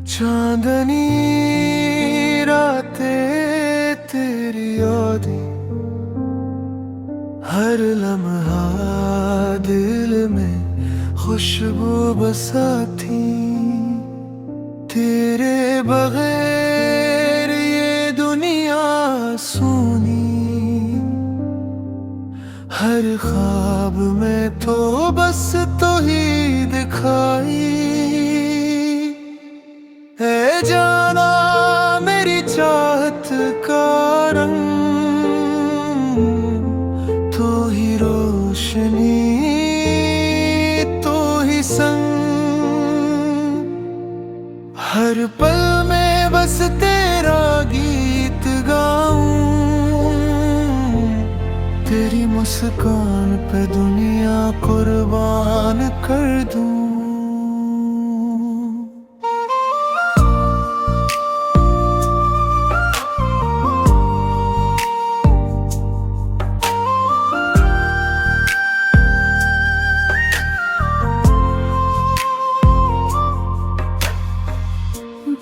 चांदनी रातें तेरी यादें, हर लम्हा दिल में खुशबू बसाती। तेरे बगैर ये दुनिया सूनी, हर ख्वाब में तो बस तो ही दिखाई। है जाना मेरी चाहत का रंग, तो ही रोशनी तो ही संग। हर पल में बस तेरा गीत गाऊं, तेरी मुस्कान पे दुनिया कुर्बान कर दूं।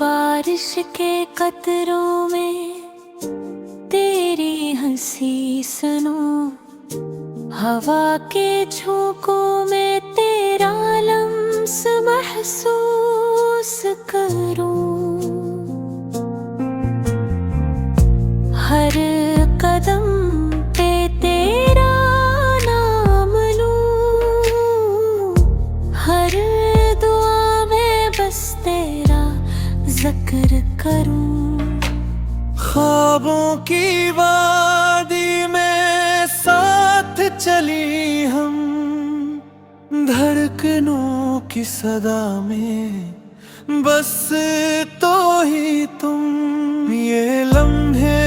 बारिश के कतरों में तेरी हंसी सुनो, हवा के झोंकों में तेरा लम्स महसूस करूं। हर कदम पे तेरा नाम लूं, हर दुआ में बस तेरा जिक्र करूं। ख्वाबों की वादी में साथ चली हम, धड़कनों की सदा में बस तो ही तुम। ये लम्हे